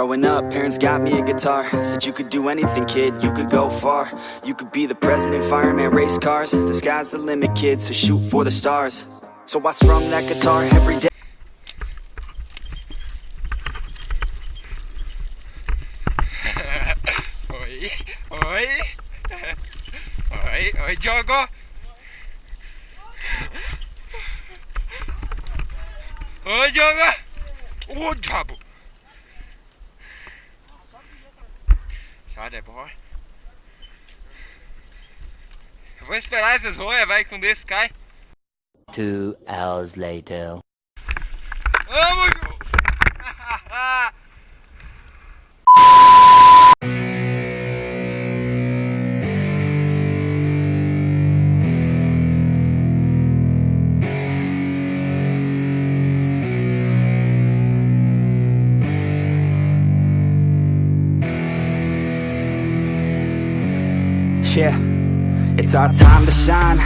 Growing up, parents got me a guitar. Said you could do anything, kid, you could go far. You could be the president, fireman, race cars. The sky's the limit, kid, so shoot for the stars. So I strum that guitar every day. Oi, Diogo! Oi, Diogo! Ô, diabo! Sai daí, boy. Eu vou esperar essas roias, vai, que um desses cai. 2 hours later. Vamos! Yeah, it's our time to shine.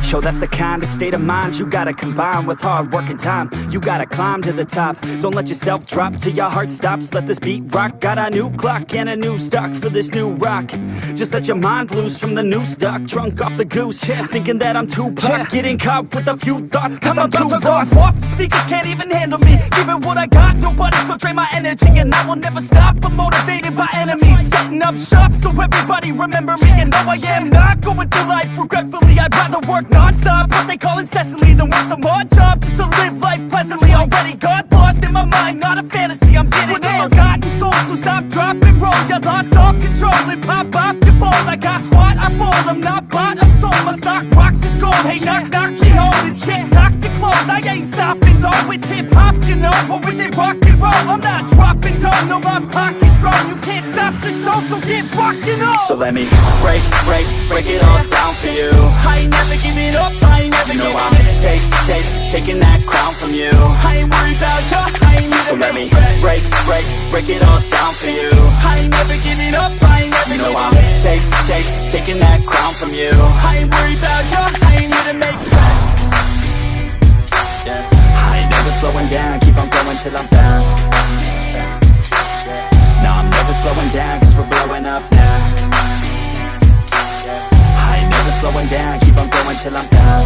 Show that's the kind of state of mind you gotta combine with hard work and time. You gotta climb to the top. Don't let yourself drop till your heart stops. Let this beat rock. Got a new clock and a new stock for this new rock. Just let your mind loose from the new stock. Drunk off the goose, yeah. Thinking that I'm too pop. Getting caught with a few thoughts cause I'm too lost. Off, the speakers can't even handle me. Give it what I got, nobody's gonna drain my energy. And I will never stop, I'm motivated by enemies. Setting up shop so everybody remember me. And though I am not going through life regretfully, I'd rather work non-stop, what they call incessantly, than work some odd job just to live life pleasantly. Already got lost in my mind, not a fantasy, I'm getting forgotten souls, so stop, drop, and roll. You lost all control and pop off your ball. I got squat, I fall, I'm not bought, I'm sold. My stock rocks, it's gold. Hey, knock, knock, me home, it's shit, talk to close. I ain't stopping though, it's hip-hop, you know. Or is it rock and roll? I'm not dropping down, no, my pocket's grown. You can't stop the show, so get rockin' on. So let me break it all down for you. I ain't never giving up, I ain't never giving up. Taking that crown from you. I ain't worried about you, I ain't never. So let me break it all down for you. I ain't never giving up, I ain't never giving up. Taking that crown from you. I ain't worried about you, I ain't here to make friends. Yeah. I ain't never slowing down, keep on going till I'm down. No, I'm never slowing down, cause we're blowing up now. I ain't never slowing down, keep on going till I'm down.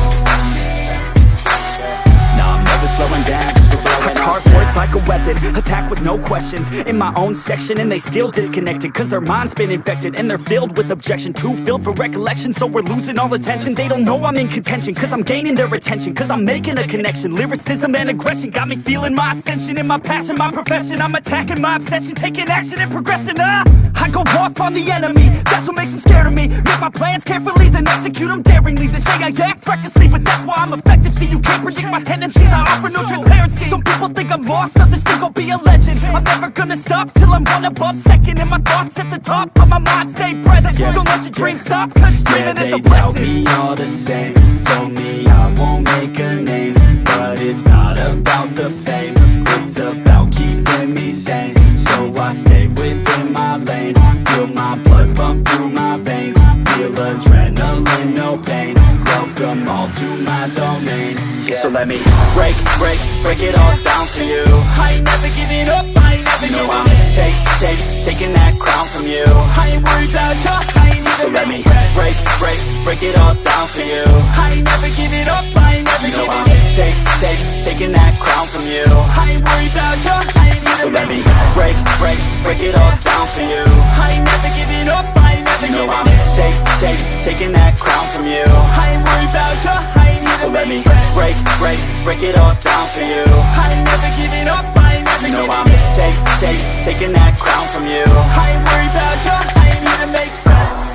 No, I'm never slowing down, cause we're blowing up. Hard words like a weapon, attack with no questions. In my own section and they still disconnected, cause their mind's been infected and they're filled with objection. Too filled for recollection, so we're losing all attention. They don't know I'm in contention, cause I'm gaining their attention. Cause I'm making a connection, lyricism and aggression got me feeling my ascension. In my passion, my profession, I'm attacking my obsession. Taking action and progressing, I go off on the enemy, that's what makes them scared of me. Make my plans carefully, then execute them daringly. They say I act recklessly, but that's why I'm effective. See, you can't predict my tendencies, I offer no transparency. Some people think I'm lost, others think I'll be a legend. I'm never gonna stop till I'm one above second. And my thoughts at the top, but my mind stay present. Don't let your dreams stop, cause dreaming is a blessing. They tell me all the same, told me I won't make a name. But it's not about the fame, it's about keeping me sane. So I stay within my lane, feel my blood pump through my veins. Feel adrenaline, no pain, welcome all to my domain. Yeah. So let me break it all down for you. I ain't never giving up, I ain't never giving up. Taking that crown from you. I ain't worried about you, I ain't never. So let me break it all down for you. I ain't never giving up, I ain't never giving up. Taking that crown from you. I ain't worried about you, I ain't never. So let me break it all down for you. I ain't never giving up, I ain't never giving up. Taking that crown from you. I ain't worried about you, I ain't here. So let me break it all down for you. I ain't never giving up, I ain't never giving up. Taking that crown from you. I ain't worried about you, I ain't here to make friends.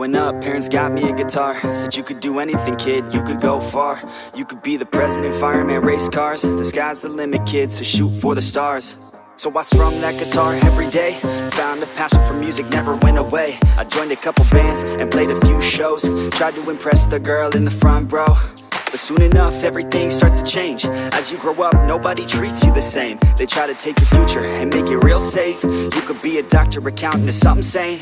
Growing up, parents got me a guitar. Said you could do anything, kid, you could go far. You could be the president, fireman, race cars. The sky's the limit, kid, so shoot for the stars. So I strummed that guitar every day. Found a passion for music, never went away. I joined a couple bands and played a few shows. Tried to impress the girl in the front row. But soon enough, everything starts to change. As you grow up, nobody treats you the same. They try to take your future and make it real safe. You could be a doctor, accountant, or something sane.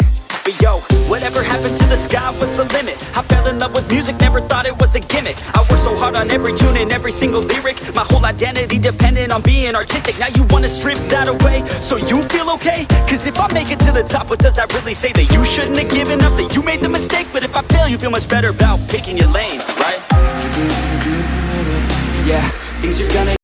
But yo, whatever happened to the sky was the limit. I fell in love with music, never thought it was a gimmick. I worked so hard on every tune and every single lyric. My whole identity depended on being artistic. Now you wanna strip that away, so you feel okay? Cause if I make it to the top, what does that really say? That you shouldn't have given up, that you made the mistake? But if I fail, you feel much better about picking your lane, right? Yeah, things are gonna